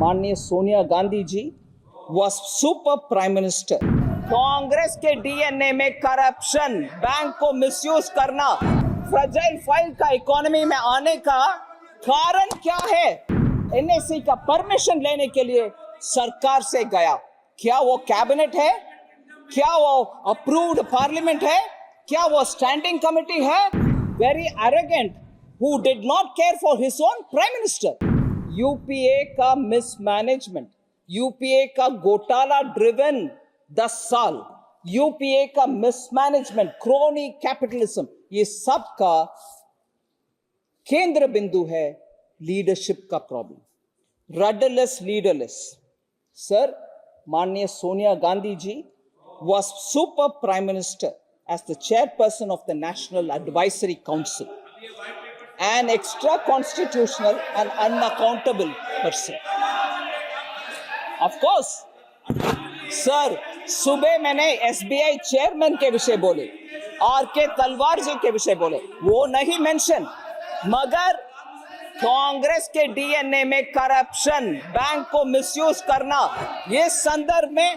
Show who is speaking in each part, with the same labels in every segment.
Speaker 1: माननीय Sonia Gandhi ji was super prime minister. Congress के DNA में करप्शन, बैंक को मिसयूज करना, फ्रजाइल फाइल का इकोनॉमी में आने का कारण क्या है? एनएससी का परमिशन लेने के लिए सरकार से गया। क्या वो कैबिनेट है? क्या वो अप्रूव्ड पार्लियामेंट है? क्या वो स्टैंडिंग कमेटी है? Very arrogant, who did not care for his own prime minister. UPA का मिसमैनेजमेंट, यूपीए का घोटाला ड्रिवन 10 साल, यूपीए का मिसमैनेजमेंट, क्रोनी कैपिटलिज्म, ये सब का केंद्र बिंदु है लीडरशिप का प्रॉब्लम। Rudderless, leaderless. सर, माननीय Sonia Gandhi ji was super prime minister as the chairperson of the National Advisory Council, an extra constitutional and unaccountable person. Of course, sir, सुबह मैंने एसबीआई चेयरमैन के विषय बोले, आर.के. तलवार जी के विषय बोले, वो नहीं मेंशन, मगर कांग्रेस के डीएनए में करप्शन, बैंक को मिसयूज करना, ये संदर्भ में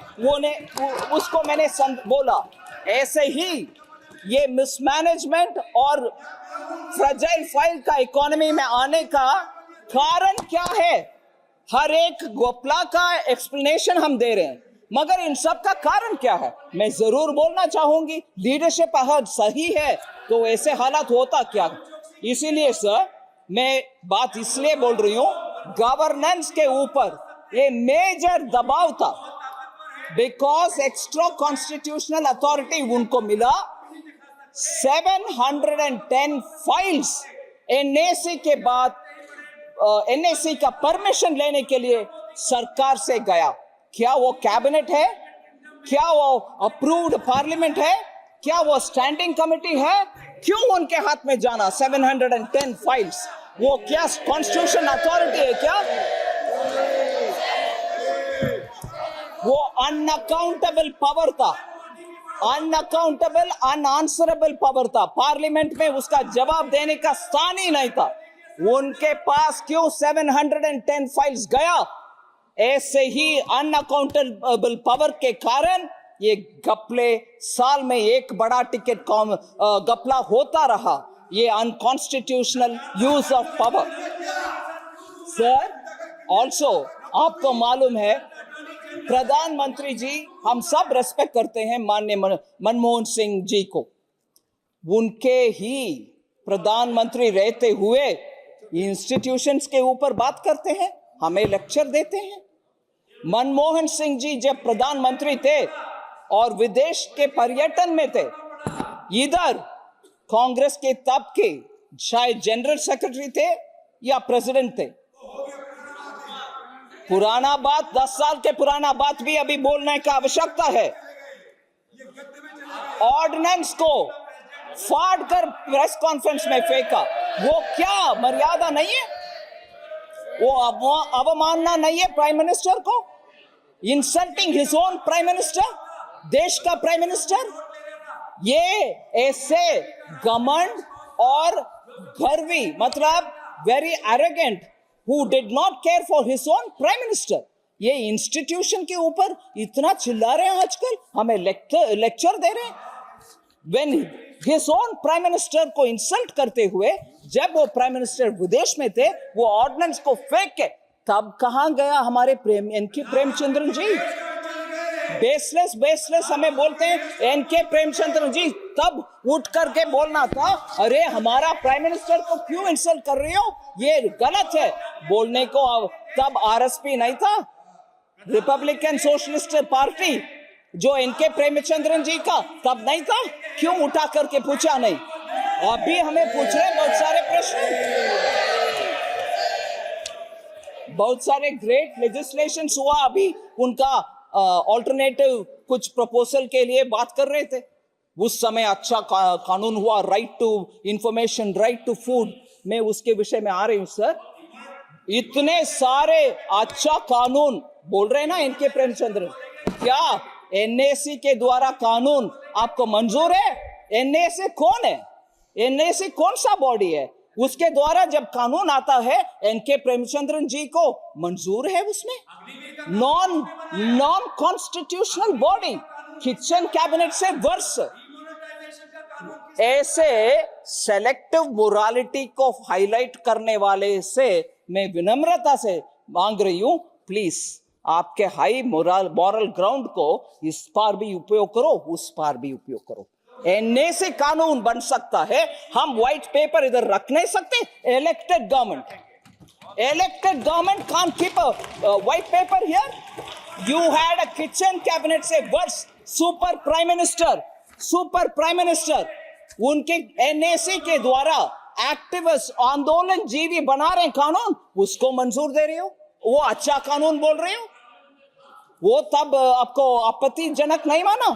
Speaker 1: उसको मैंने बोला। ऐसे ही ये मिसमैनेजमेंट और फ्रजाइल फाइल का इकोनॉमी में आने का कारण क्या है? हर एक घोटाला का एक्सप्लेनेशन हम दे रहे हैं, मगर इन सब का कारण क्या है? मैं जरूर बोलना चाहूंगी, लीडरशिप अगर सही है तो ऐसे हालात होता क्या? इसीलिए सर, मैं बात इसलिए बोल रही हूं, गवर्नेंस के ऊपर ये मेजर दबाव था, बिकॉज एक्स्ट्रा कॉन्स्टिट्यूशनल अथॉरिटी उनको मिला। 710 फाइल्स एनएसी के बाद एनएसी का परमिशन लेने के लिए सरकार से गया। क्या वो कैबिनेट है? क्या वो अप्रूव्ड पार्लियामेंट है? क्या वो स्टैंडिंग कमेटी है? क्यों उनके हाथ में जाना 710 फाइल्स? वो क्या कॉन्स्टिट्यूशन अथॉरिटी है क्या? वो अनअकाउंटेबल पावर था, अनअकाउंटेबल, अनआंसरेबल पावर था। पार्लियामेंट में उसका जवाब देने का स्थान ही नहीं था। उनके पास क्यों 710 फाइल्स गया? ऐसे ही अनअकाउंटेबल पावर के कारण ये घपले, साल में एक बड़ा टिकट घपला होता रहा। ये unconstitutional use of power. Sir, also आपको मालूम है, प्रधानमंत्री जी, हम सब रेस्पेक्ट करते हैं माननीय मनमोहन सिंह जी को। उनके ही प्रधानमंत्री रहते हुए इंस्टीट्यूशंस के ऊपर बात करते हैं, हमें लेक्चर देते हैं। मनमोहन सिंह जी जब प्रधानमंत्री थे और विदेश के पर्यटन में थे, इधर कांग्रेस के तब के शायद जनरल सेक्रेटरी थे या प्रेसिडेंट थे। पुराना बात, 10 साल के पुराना बात भी अभी बोलने का आवश्यकता है। ऑर्डिनेंस को फाड़ कर प्रेस कॉन्फ्रेंस में फेंका, वो क्या मर्यादा नहीं है? वो अवमानना नहीं है प्राइम मिनिस्टर को? Insulting his own prime minister, देश का प्राइम मिनिस्टर। ये ऐसे घमंड और गर्वी, मतलब very arrogant, who did not care for his own prime minister, ये इंस्टीट्यूशन के ऊपर इतना चिल्ला रहे हैं आजकल, हमें लेक्चर दे रहे हैं। When his own prime minister को इंसल्ट करते हुए, जब वो प्राइम मिनिस्टर विदेश में थे, वो ऑर्डिनेंस को फेंक के, तब कहां गया हमारे एनके प्रेमचंद्रन जी? बेसलेस हमें बोलते हैं एनके प्रेमचंद्रन जी, तब उठ करके बोलना था, अरे हमारा प्राइम मिनिस्टर को क्यों इंसल्ट कर रही हो, ये गलत है बोलने को। तब आरएसपी नहीं था, रिपब्लिकन सोशलिस्ट पार्टी जो एनके प्रेमचंद्रन जी का, तब नहीं था। क्यों उठा करके पूछा नहीं? अभी हमें पूछ रहे बहुत सारे प्रश्न, बहुत सारे ग्रेट लेजिस्लेशन हुआ, अभी उनका ऑल्टरनेटिव कुछ प्रपोजल के लिए बात कर रहे थे। उस समय अच्छा कानून हुआ, right to information, right to food, मैं उसके विषय में आ रही हूं। सर, इतने सारे अच्छा कानून बोल रहे हैं ना इनके प्रेमचंद्र, क्या एनएसी के द्वारा कानून आपको मंजूर है? एनएसी कौन है? एनएसी कौन सा बॉडी है? उसके द्वारा जब कानून आता है एनके प्रेमचंद्रन जी को मंजूर है उसमें। Non constitutional body kitchen cabinet से वर्ष। ऐसे सेलेक्टिव मोरालिटी को हाईलाइट करने वाले से मैं विनम्रता से मांग रही हूं, प्लीज आपके हाई मॉरल ग्राउंड को इस पार भी उपयोग करो, उस पार भी उपयोग करो। एनएसी कानून बन सकता है, हम व्हाइट पेपर इधर रख नहीं सकते। Elected government can't keep a white paper here. You had a kitchen cabinet से वर्ष सुपर प्राइम मिनिस्टर उनके एनएसी के द्वारा एक्टिविस्ट आंदोलन जीवी बना रहे कानून, उसको मंजूर दे रही हो, वो अच्छा कानून बोल रहे हो, वो तब आपको आपत्तिजनक नहीं माना?